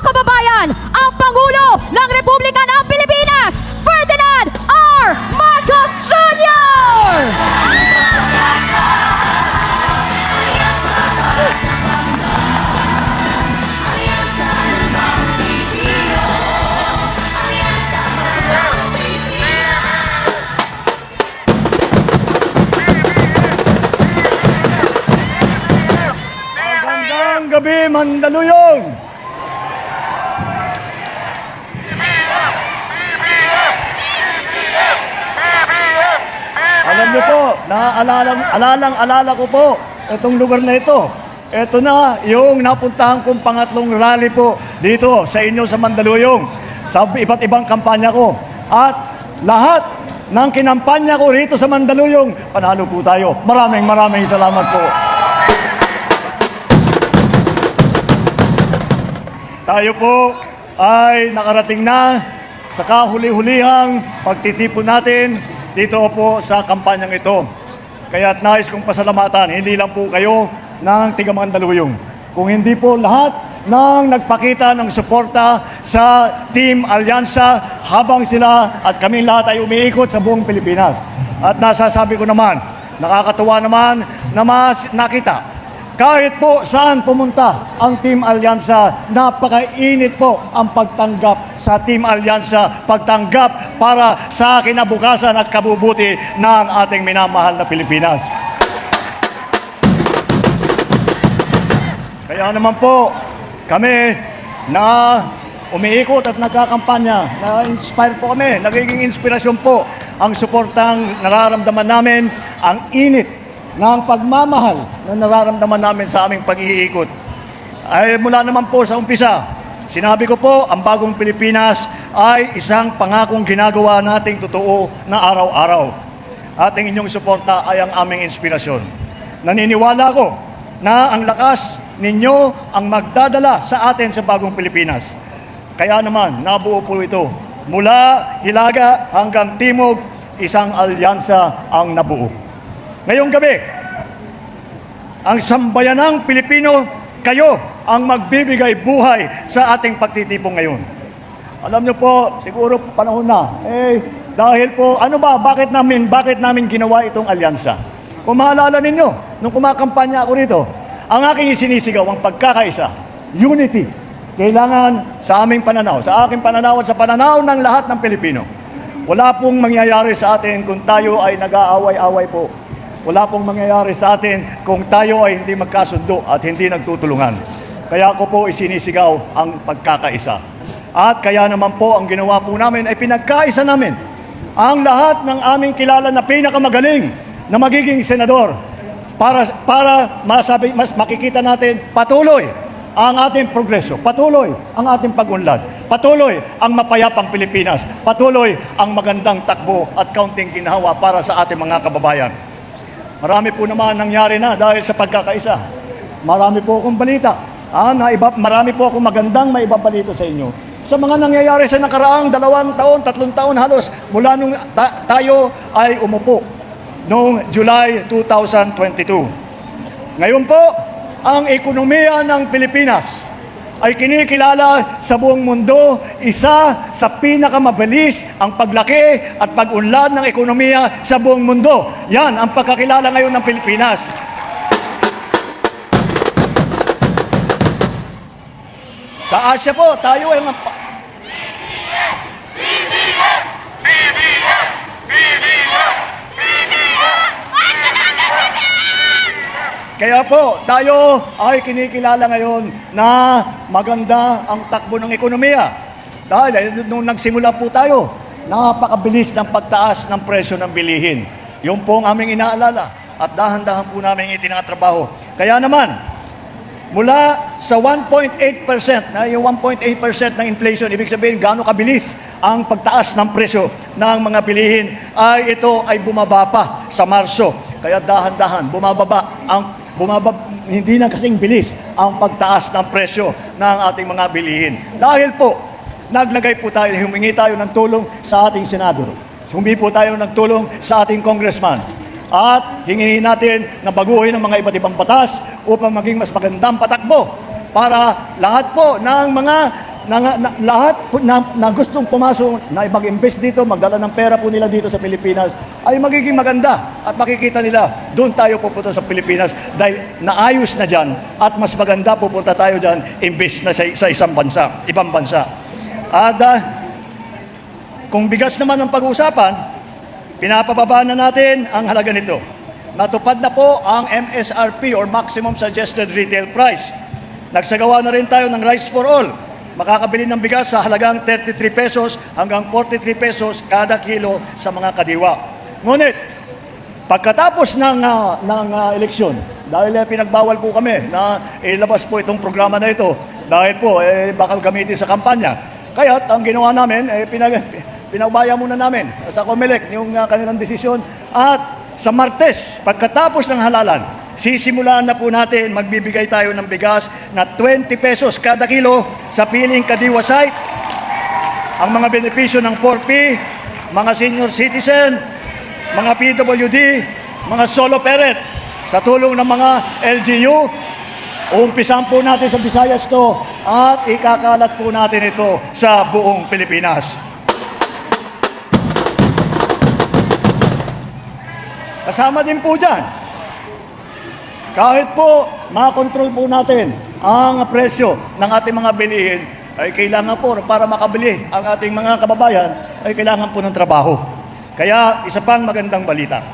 kababayan, ang Pangulo ng Republika ng Pilipinas, Ferdinand R. Marcos Jr. Magandang gabi, Mandaluyong! Alam niyo po, alala ko po itong lugar na ito. Ito na yung napuntahan kong pangatlong rally po dito sa inyo sa Mandaluyong, sa iba't ibang kampanya ko. At lahat ng kinampanya ko rito sa Mandaluyong, panalo po tayo. Maraming salamat po. Tayo po ay nakarating na sa kahuli-hulihang pagtitipon natin dito po sa kampanyang ito. Kaya nais kong pasalamatan, hindi lang po kayo ng tiga Mandaluyong, kung hindi po lahat ng nagpakita ng suporta sa Team Alyansa habang sila at kami lahat ay umiikot sa buong Pilipinas. At nasasabi ko naman, nakakatuwa naman na nakita kahit po saan pumunta ang Team Alyansa, napakainit po ang pagtanggap sa Team Alyansa, pagtanggap para sa kinabukasan at kabubuti ng ating minamahal na Pilipinas. Kaya naman po, kami na umiikot at nagkakampanya, na-inspire po kami, nagiging inspirasyon po ang suportang nararamdaman namin, ang init ng pagmamahal na nararamdaman namin sa aming pag-iikot. Ay mula naman po sa umpisa, sinabi ko po, ang bagong Pilipinas ay isang pangakong ginagawa nating totoo na araw-araw. Ating inyong suporta ay ang aming inspirasyon. Naniniwala ko na ang lakas ninyo ang magdadala sa atin sa bagong Pilipinas. Kaya naman, nabuo po ito. Mula Hilaga hanggang Timog, isang alyansa ang nabuo. Ngayong gabi, ang sambayanang Pilipino, kayo ang magbibigay buhay sa ating pagtitipon ngayon. Alam niyo po, siguro panahon na. Dahil po, bakit namin ginawa itong alyansa? Kung maalala ninyo, nung kumakampanya ako rito, ang aking isinisigaw, ang pagkakaisa, unity. Kailangan sa aming pananaw, sa aking pananaw at sa pananaw ng lahat ng Pilipino. Wala pong mangyayari sa atin kung tayo ay nag-aaway-away po. Wala pong mangyayari sa atin kung tayo ay hindi magkasundo at hindi nagtutulungan. Kaya ako po isinisigaw ang pagkakaisa. At kaya naman po ang ginawa po namin ay pinagkaisa namin ang lahat ng aming kilala na pinakamagaling na magiging senador para mas makikita natin patuloy ang ating progreso, patuloy ang ating pag-unlad, patuloy ang mapayapang Pilipinas, patuloy ang magandang takbo at kaunting ginhawa para sa ating mga kababayan. Marami po naman nangyari na dahil sa pagkakaisa. Marami po akong balita. Marami po akong magandang maibabalita sa inyo. Sa mga nangyayari sa nakaraang 2 taon, 3 taon halos, mula nung tayo ay umupo noong July 2022. Ngayon po, ang ekonomiya ng Pilipinas ay kinikilala sa buong mundo, isa sa pinakamabilis ang paglaki at pag-unlad ng ekonomiya sa buong mundo. Yan ang pagkakilala ngayon ng Pilipinas. Sa Asia po, tayo ay Kaya po, tayo ay kinikilala ngayon na maganda ang takbo ng ekonomiya. Dahil nung nagsimula po tayo, napakabilis ng pagtaas ng presyo ng bilihin. Yung po ang aming inaalala at dahan-dahan po namin itinatrabaho. Kaya naman, mula sa 1.8%, na yung 1.8% ng inflation, ibig sabihin gaano kabilis ang pagtaas ng presyo ng mga bilihin, ay ito ay bumaba pa sa Marso. Kaya dahan-dahan, hindi na kasing bilis ang pagtaas ng presyo ng ating mga bilihin. Dahil po, humingi tayo ng tulong sa ating senador. Humingi po tayo ng tulong sa ating congressman. At hingin natin na baguhin ang mga iba't ibang batas upang maging mas magandang patakbo para lahat po ng mga lahat po na gustong pumasok na mag-invest dito, magdala ng pera po nila dito sa Pilipinas, ay magiging maganda at makikita nila doon tayo pupunta sa Pilipinas dahil naayos na dyan at mas maganda pupunta tayo dyan imbes na sa isang bansa, ibang bansa. At kung bigas naman ang pag-uusapan, pinapababa na natin ang halaga nito. Natupad na po ang MSRP or Maximum Suggested Retail Price. Nagsagawa na rin tayo ng Rice for All. Makakabili ng bigas sa halagang 33 pesos hanggang 43 pesos kada kilo sa mga kadiwa. Ngunit, pagkatapos ng eleksyon, dahil pinagbawal po kami na ilabas po itong programa na ito, dahil po baka gamitin sa kampanya. Kaya ang ginawa namin, pinabaya muna namin sa COMELEC yung kanilang desisyon. At sa Martes, pagkatapos ng halalan, sisimulaan na po natin, magbibigay tayo ng bigas na 20 pesos kada kilo sa piling Kadiwa site. Ang mga benepisyo ng 4P, mga senior citizen, mga PWD, mga solo parent, sa tulong ng mga LGU, umpisan po natin sa Visayas to at ikakalat po natin ito sa buong Pilipinas. Kasama din po dyan, kahit po makontrol po natin ang presyo ng ating mga bilihin, ay kailangan po para makabili ang ating mga kababayan, ay kailangan po ng trabaho. Kaya isa pang magandang balita.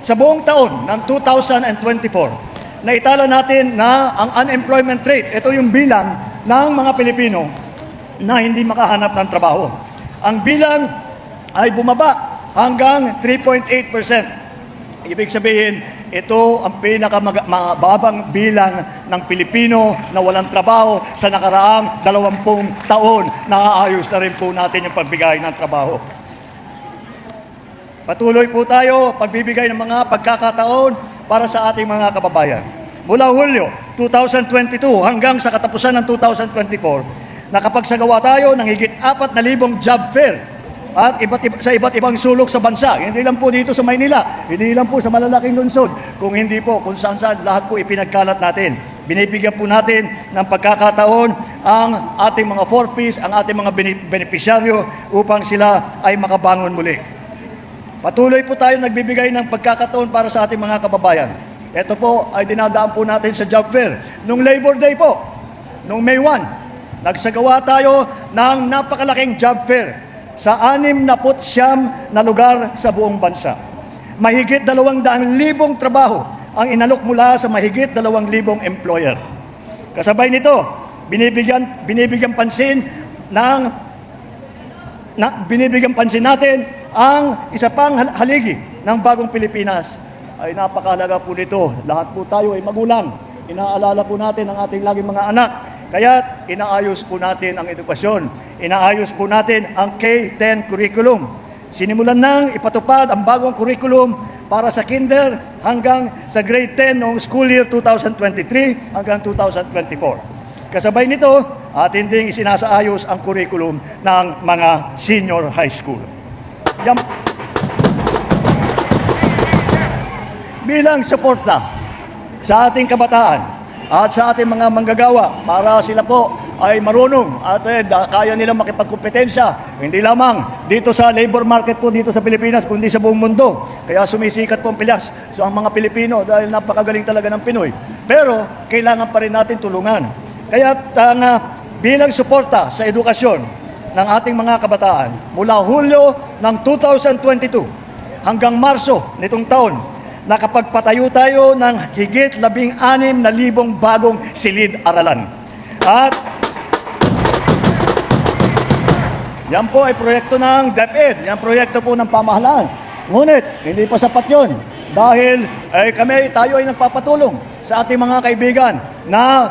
Sa buong taon ng 2024, naitala natin na ang unemployment rate, ito yung bilang ng mga Pilipino na hindi makahanap ng trabaho. Ang bilang ay bumaba hanggang 3.8%. Ibig sabihin, ito ang pinakamababang bilang ng Pilipino na walang trabaho sa nakaraang 20 taon. Naaayos na rin po natin yung pagbigay ng trabaho. Patuloy po tayo pagbibigay ng mga pagkakataon para sa ating mga kababayan. Mula Hulyo 2022 hanggang sa katapusan ng 2024, nakapagsagawa tayo ng higit 4,000 job fair at sa iba't ibang sulok sa bansa. Hindi lang po dito sa Maynila, hindi lang po sa malalaking lungsod, kung hindi po kung saan-saan lahat po ipinagkalat natin. Binibigyan po natin ng pagkakataon ang ating mga 4Ps, ang ating mga benepisyaryo upang sila ay makabangon muli. Patuloy po tayo nagbibigay ng pagkakataon para sa ating mga kababayan. Ito po ay dinadaan po natin sa job fair. Nung Labor Day po, nung May 1, nagsagawa tayo ng napakalaking job fair sa 69 na lugar sa buong bansa. Mahigit 200,000 trabaho ang inalok mula sa mahigit 2,000 employer. Kasabay nito, binibigyan pansin natin ang isa pang haligi ng bagong Pilipinas. Ay napakahalaga po nito. Lahat po tayo ay magulang. Inaalala po natin ang ating laging mga anak. Kaya inaayos po natin ang edukasyon. Inaayos po natin ang K-10 curriculum. Sinimulan nang ipatupad ang bagong curriculum para sa kinder hanggang sa grade 10 noong school year 2023 hanggang 2024. Kasabay nito, atin ding isinasaayos ang curriculum ng mga senior high school. Bilang suporta sa ating kabataan at sa ating mga manggagawa para sila po ay marunong at kaya nilang makipagkompetensya hindi lamang dito sa labor market po dito sa Pilipinas kundi sa buong mundo. Kaya sumisikat po ang Pilas so ang mga Pilipino dahil napakagaling talaga ng Pinoy. Pero kailangan pa rin natin tulungan. Kaya bilang suporta sa edukasyon ng ating mga kabataan mula Hulyo ng 2022 hanggang Marso nitong taon, nakapagpatayo tayo ng higit 16,000 bagong silid-aralan. At yan po ay proyekto ng DepEd, yan proyekto po ng pamahalaan. Ngunit, hindi pa sapat yun. Dahil tayo ay nagpapatulong sa ating mga kaibigan na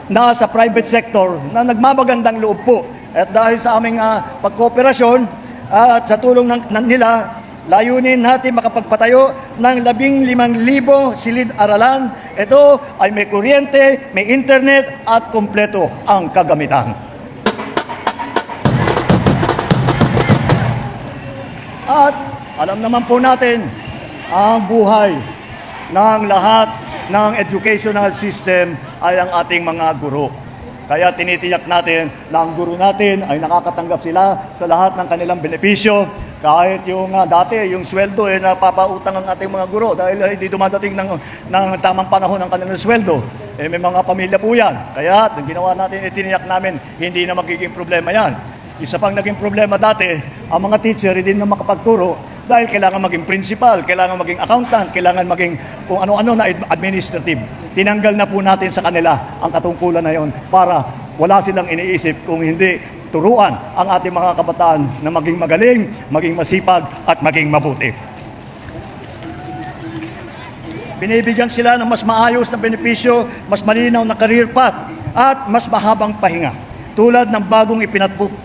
nasa private sector na nagmamagandang loob po. At dahil sa aming pagkooperasyon at sa tulong nila, layunin natin makapagpatayo ng 15,000 silid-aralan. Ito ay may kuryente, may internet at kompleto ang kagamitan. At alam naman po natin ang buhay ng lahat ng educational system ay ang ating mga guro. Kaya tinitiyak natin na ang guro natin ay nakakatanggap sila sa lahat ng kanilang benepisyo. Kahit yung dati, yung sweldo, napapautang ang ating mga guro dahil hindi dumadating ng tamang panahon ang kanilang sweldo. May mga pamilya po yan. Kaya ang ginawa natin, itiniyak namin, hindi na magiging problema yan. Isa pang naging problema dati, ang mga teacher hindi na makapagturo dahil kailangan maging principal, kailangan maging accountant, kailangan maging kung ano-ano na administrative. Tinanggal na po natin sa kanila ang katungkulan na yon para wala silang iniisip kung hindi turuan ang ating mga kabataan na maging magaling, maging masipag at maging mabuti. Binibigyan sila ng mas maayos na benepisyo, mas malinaw na career path at mas mahabang pahinga. Tulad ng bagong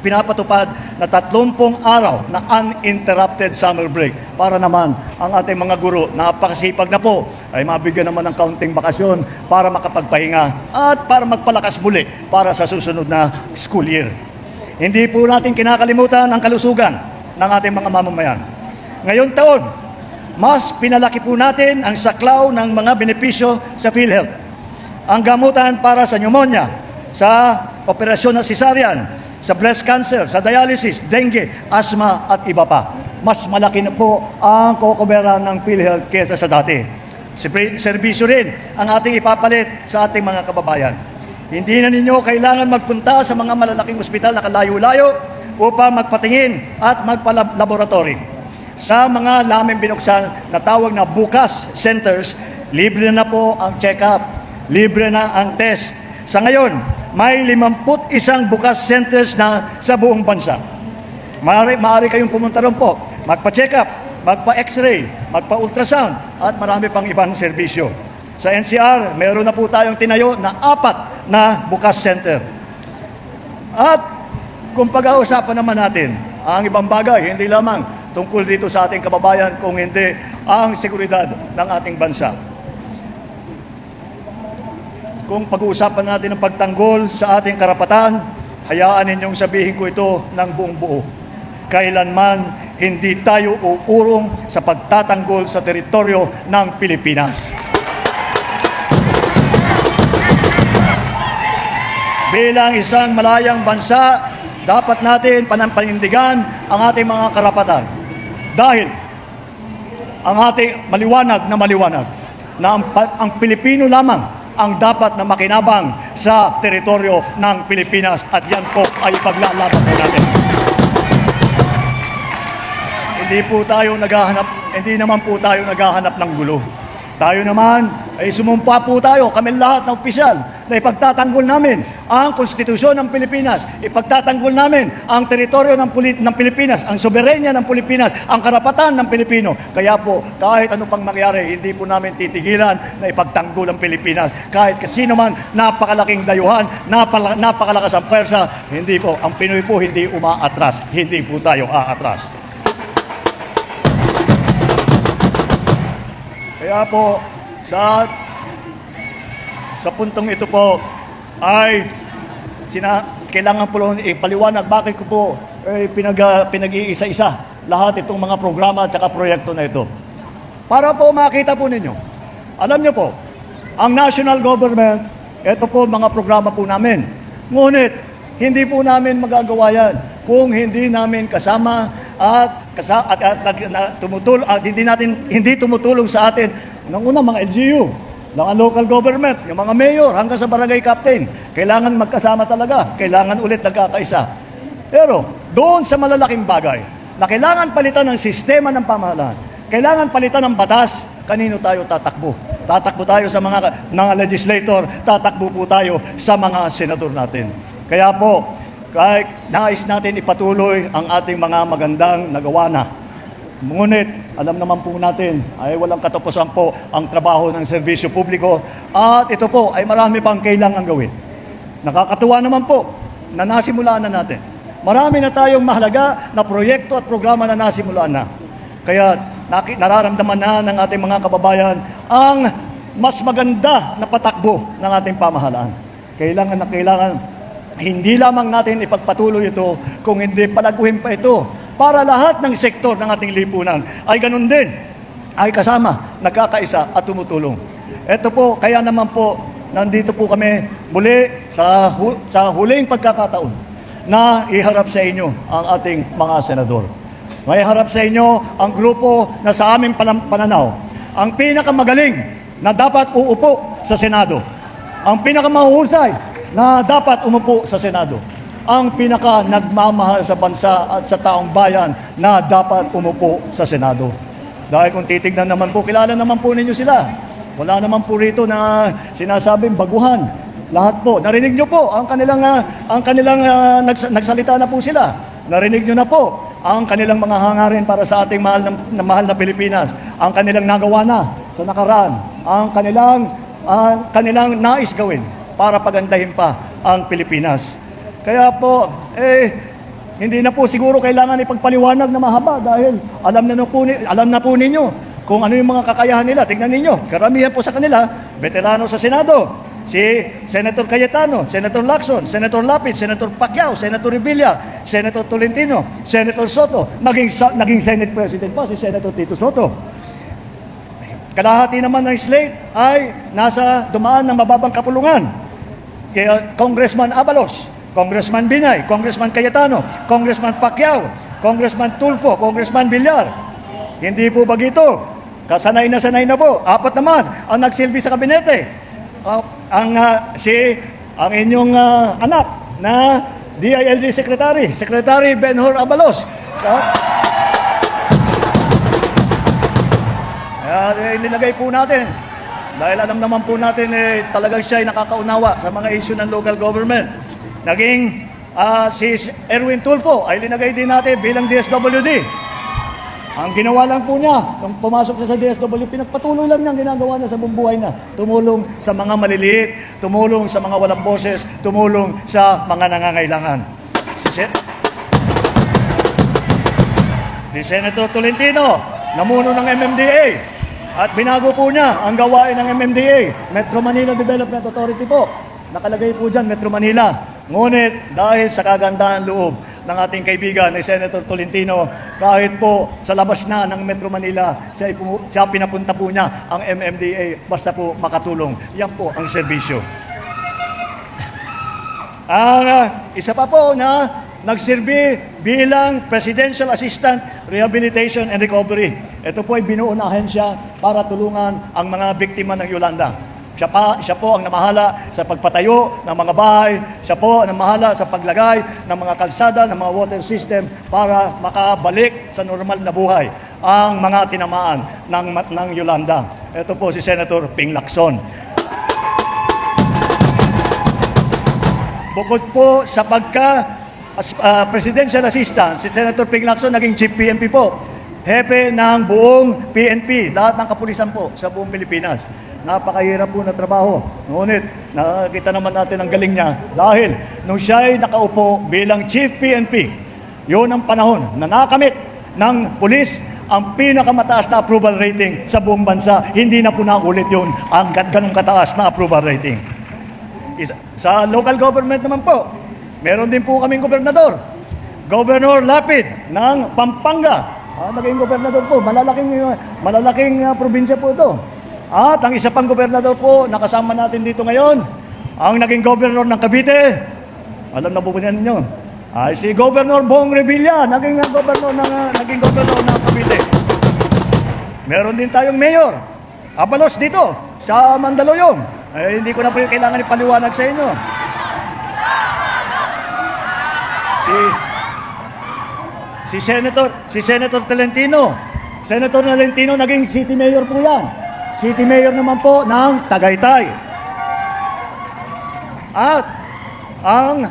pinapatupad na 30 araw na uninterrupted summer break. Para naman ang ating mga guro, napakasipag na po, ay mabigyan naman ng kaunting bakasyon para makapagpahinga at para magpalakas muli para sa susunod na school year. Hindi po natin kinakalimutan ang kalusugan ng ating mga mamamayan. Ngayong taon, mas pinalaki po natin ang saklaw ng mga benepisyo sa PhilHealth. Ang gamutan para sa pneumonia, sa operasyon na cesarean, sa breast cancer, sa dialysis, dengue, asthma at iba pa. Mas malaki na po ang kokobera ng PhilHealth kesa sa dati. Serbisyo rin ang ating ipapalit sa ating mga kababayan. Hindi na ninyo kailangan magpunta sa mga malalaking ospital na kalayo-layo upang magpatingin at magpalaboratory. Sa mga namin binuksan na tawag na bukas centers, libre na po ang check-up, libre na ang test. Sa ngayon, may 51 bukas centers na sa buong bansa. Maaari kayong pumunta ron po, magpa-check up, magpa-x-ray, magpa-ultrasound, at marami pang ibang serbisyo. Sa NCR, meron na po tayong tinayo na 4 na bukas center. At kung pag-ausapan naman natin, ang ibang bagay, hindi lamang tungkol dito sa ating kababayan, kung hindi ang seguridad ng ating bansa. Kung pag-uusapan natin ang pagtanggol sa ating karapatan, hayaan ninyong sabihin ko ito ng buong buo. Kailanman hindi tayo uurong sa pagtatanggol sa teritoryo ng Pilipinas. Bilang isang malayang bansa, dapat natin panampanindigan ang ating mga karapatan. Dahil ang ating maliwanag na ang Pilipino lamang ang dapat na makinabang sa teritoryo ng Pilipinas at yan po ay paglalaban po natin. Hindi naman po tayo naghahanap ng gulo. Tayo naman ay sumumpa po tayo, kami lahat ng opisyal, na ipagtatanggol namin ang konstitusyon ng Pilipinas, ipagtatanggol namin ang teritoryo ng Pilipinas, ang soberenya ng Pilipinas, ang karapatan ng Pilipino. Kaya po, kahit ano pang mangyari, hindi po namin titigilan na ipagtanggol ang Pilipinas. Kahit kasino man, napakalaking dayuhan, napakalakas ang pwersa, hindi po, ang Pinoy po hindi umaatras, hindi po tayo aatras. Kaya po, sa puntong ito po ay kailangan po ipaliwanag bakit ko po pinag-iisa-isa lahat itong mga programa at saka proyekto na ito. Para po makita po ninyo. Alam niyo po, ang national government, ito po mga programa po namin. Ngunit, hindi po namin magagawa yan kung hindi namin kasama hindi tumutulong sa atin ng unang mga LGU, ng local government, yung mga mayor, hanggang sa barangay captain. Kailangan magkasama talaga. Kailangan ulit nagkakaisa. Pero, doon sa malalaking bagay, na kailangan palitan ng sistema ng pamahalaan, kailangan palitan ng batas, kanino tayo tatakbo? Tatakbo tayo sa mga legislator, tatakbo po tayo sa mga senador natin. Kaya po, kahit nais natin ipatuloy ang ating mga magandang nagawa na. Ngunit, alam naman po natin, ay walang katapusan po ang trabaho ng serbisyo publiko at ito po ay marami pang kailangan gawin. Nakakatuwa naman po na nasimulaan na natin. Marami na tayong mahalaga na proyekto at programa na nasimulaan na. Kaya nararamdaman na ng ating mga kababayan ang mas maganda na patakbo ng ating pamahalaan. Kailangan hindi lamang natin ipagpatuloy ito, kung hindi palaguhin pa ito para lahat ng sektor ng ating lipunan ay ganun din, ay kasama, nagkakaisa at tumutulong. Ito po, kaya naman po, nandito po kami muli sa huling pagkakataon na iharap sa inyo ang ating mga senador. May harap sa inyo ang grupo na sa aming pananaw, ang pinakamagaling na dapat uupo sa Senado, ang pinakamahusay na dapat umupo sa Senado, ang pinaka nagmamahal sa bansa at sa taong bayan na dapat umupo sa Senado. Dahil kung titignan naman po, kilala naman po ninyo sila. Wala naman po rito na sinasabing baguhan. Lahat po, narinig nyo po ang kanilang nagsalita na po sila. Narinig nyo na po ang kanilang mga hangarin para sa ating mahal na Pilipinas. Ang kanilang nagawa na sa nakaraan. Ang kanilang nais gawin para pagandahin pa ang Pilipinas. Kaya po, hindi na po siguro kailangan ipagpaliwanag na mahaba dahil alam na po ninyo kung ano yung mga kakayahan nila. Tingnan ninyo, karamihan po sa kanila, veterano sa Senado. Si Senator Cayetano, Senator Lacson, Senator Lapid, Senator Pacquiao, Senator Revilla, Senator Tolentino, Senator Soto, naging Senate President pa si Senator Tito Soto. Kalahati naman ng slate ay nasa dumaan ng mababang kapulungan. Kaya Congressman Abalos, Congressman Binay, Congressman Cayetano, Congressman Pacquiao, Congressman Tulfo, Congressman Villar. Hindi po ba gito? Sanay na po. Apat naman ang nagsilbi sa kabinete. Ang inyong anak na DILG Secretary Benhur Abalos. Ilinagay po natin dahil alam naman po natin talagang siya ay nakakaunawa sa mga issue ng local government. Naging si Erwin Tulfo ay linagay din natin bilang DSWD. Ang ginawa lang po niya, nung pumasok siya sa DSW, pinagpatuloy lang niya ang ginagawa niya sa buong buhay na tumulong sa mga maliliit, tumulong sa mga walang boses, tumulong sa mga nangangailangan. Si Senator Tolentino, namuno ng MMDA at binago po niya ang gawain ng MMDA, Metro Manila Development Authority po. Nakalagay po dyan, Metro Manila. Ngunit dahil sa kagandahan loob ng ating kaibigan ni Senator Tolentino, kahit po sa labas na ng Metro Manila, siya pinapunta po niya ang MMDA basta po makatulong. Yan po ang serbisyo. Isa pa po na nagsilbi bilang Presidential Assistant Rehabilitation and Recovery. Ito po ay binuunahan siya para tulungan ang mga biktima ng Yolanda. Siya po ang namahala sa pagpatayo ng mga bahay. Siya po ang namahala sa paglagay ng mga kalsada, ng mga water system para makabalik sa normal na buhay ang mga tinamaan ng Yolanda. Ito po si Senator Ping Lacson. Bukod po sa Presidential Assistant, si Senator Ping Lacson naging Chief PNP po. Hepe ng buong PNP, lahat ng kapulisan po sa buong Pilipinas. Napakahirap po na trabaho. Ngunit, nakakita naman natin ang galing niya dahil nung siya ay nakaupo bilang Chief PNP, yun ang panahon na nakamit ng pulis ang pinakamataas na approval rating sa buong bansa. Hindi na po naulit yun ang ganong kataas na approval rating. Sa local government naman po, meron din po kaming gobernador. Governor Lapid ng Pampanga. Naging gobernador po. Malalaking probinsya po ito. At ang isa pang gobernador po, nakasama natin dito ngayon, ang naging gobernador ng Cavite. Alam na po ba ninyo? Si Governor Bong Revilla, naging gobernador ng Cavite. Meron din tayong mayor, Abalos dito, sa Mandaluyong. Hindi ko na po kailangan ipaliwanag sa inyo. Si Senator Tolentino. Senator Tolentino naging city mayor po yan. City mayor naman po ng Tagaytay. At ang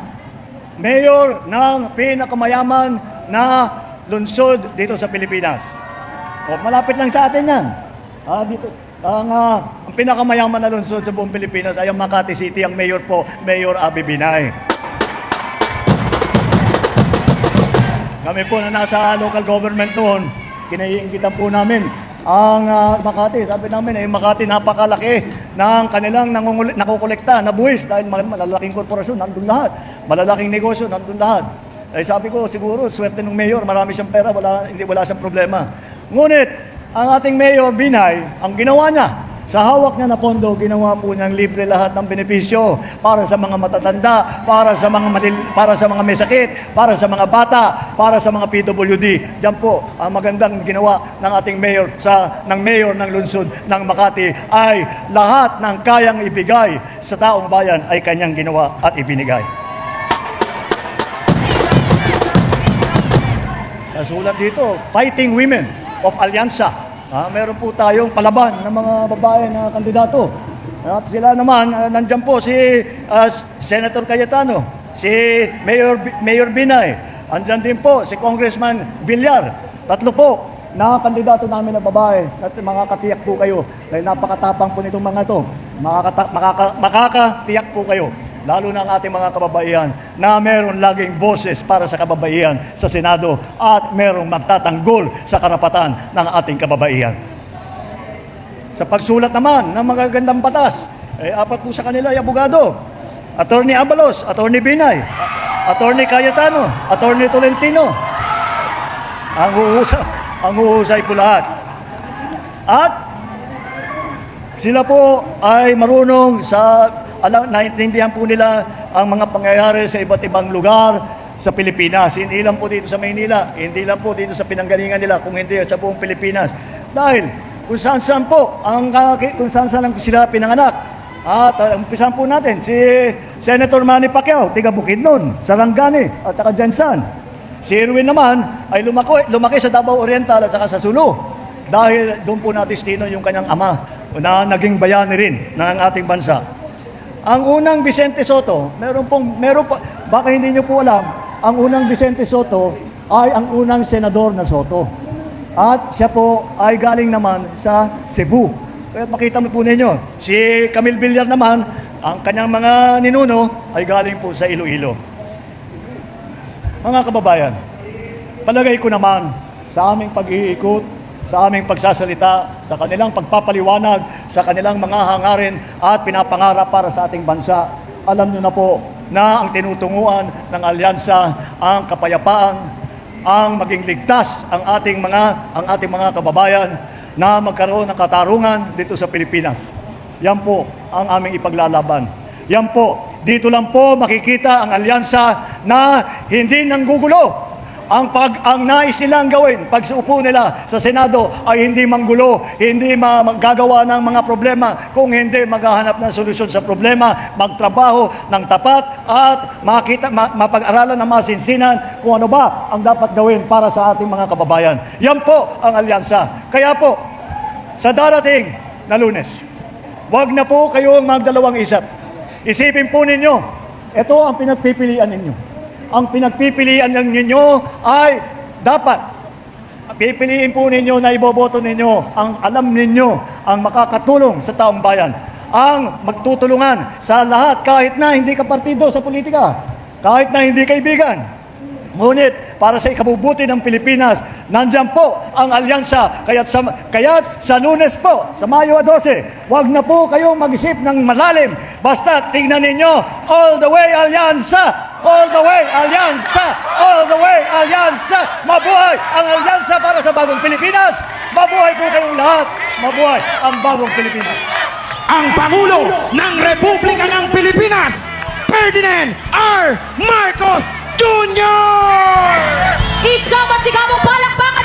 mayor ng pinakamayaman na lungsod dito sa Pilipinas. Malapit lang sa atin yan. Ang pinakamayaman na lungsod sa buong Pilipinas ay ang Makati City. Ang mayor po, Mayor Abby Binay. Kami po na nasa local government noon, kinaiingitan po namin ang Makati. Sabi namin, Makati napakalaki ng kanilang nakukolekta na buwis dahil malalaking korporasyon, nandun lahat. Malalaking negosyo, nandun lahat. Sabi ko, siguro, swerte ng mayor, marami siyang pera, wala siyang problema. Ngunit, ang ating Mayor Binay, ang ginawa niya Sa hawak niya na pondo, ginawa po niyang libre lahat ng benepisyo para sa mga matatanda, para sa mga may sakit, para sa mga bata, para sa mga PWD. Diyan po ang magandang ginawa ng ating mayor ng lungsod ng Makati ay lahat ng kayang ibigay sa taong bayan ay kanyang ginawa at ibinigay. Nasulat dito, Fighting Women of Alyansa. Meron po tayong palaban ng mga babae na kandidato. At sila naman, nandyan po si Senator Cayetano, si Mayor Binay, andyan din po si Congressman Villar. Tatlo po na kandidato namin na babae. At makakatiyak po kayo, dahil napakatapang po nitong mga ito, makakatiyak po kayo, lalo na ang ating mga kababaihan, na meron laging boses para sa kababaihan sa Senado at merong magtatanggol sa karapatan ng ating kababaihan. Sa pagsulat naman ng mga gandang batas, apat po sa kanila ay abogado. Attorney Abalos, Attorney Binay, Attorney Cayetano, Attorney Tolentino. Ang huhusay po lahat. At sila po ay marunong naiintindihan po nila ang mga pangyayari sa iba't ibang lugar sa Pilipinas. Hindi lang po dito sa Maynila, hindi lang po dito sa pinanggalingan nila, kung hindi sa buong Pilipinas. Dahil kung saan-saan po, kung saan-saan sila pinanganak. At umpisan po natin, si Senator Manny Pacquiao, tiga Bukidnon, Sarangani, at saka Jansan. Si Erwin naman ay lumaki sa Davao Oriental at saka sa Sulu. Dahil doon po natistino yung kanyang ama na naging bayani rin ng ating bansa. Ang unang Vicente Soto, baka hindi niyo po alam, ang unang Vicente Soto ay ang unang senador na Soto. At siya po ay galing naman sa Cebu. Kaya makita mo po ninyo, si Camille Villar naman, ang kanyang mga ninuno ay galing po sa Iloilo. Mga kababayan, palagay ko naman sa aming pag-iikot, sa aming pagsasalita, sa kanilang pagpapaliwanag, sa kanilang mga hangarin at pinapangarap para sa ating bansa. Alam nyo na po na ang tinutunguan ng alyansa, ang kapayapaan, ang maging ligtas ang ating mga kababayan na magkaroon ng katarungan dito sa Pilipinas. Yan po ang aming ipaglalaban. Yan po, dito lang po makikita ang alyansa na hindi nanggugulo. Ang nais nilang gawin pag upo nila sa Senado ay hindi manggulo, hindi magagawa ng mga problema, kung hindi maghahanap ng solusyon sa problema, magtrabaho ng tapat at mapag-aralan ng masinsinan kung ano ba ang dapat gawin para sa ating mga kababayan. Yan po ang alyansa. Kaya po, sa darating na Lunes, wag na po kayong magdalawang isip. Isipin po ninyo, ito ang pinagpipilian ninyo. Ang pinagpipilian ninyo ay dapat pipiliin po ninyo na iboboto ninyo ang alam ninyo ang makakatulong sa taong bayan, ang magtutulungan sa lahat kahit na hindi ka partido sa politika, kahit na hindi kaibigan. Ngunit para sa ikabubuti ng Pilipinas, nandiyan po ang alyansa. Kaya't sa Lunes po, sa Mayo 12, wag na po kayong mag-isip ng malalim. Basta tingnan ninyo, all the way alyansa! All the way alyansa! All the way alyansa! Mabuhay ang alyansa para sa bagong Pilipinas! Mabuhay po kayong lahat! Mabuhay ang bagong Pilipinas! Ang Pangulo ng Republika ng Pilipinas, Ferdinand R. Marcos Jr. Isang masigabong palakpakan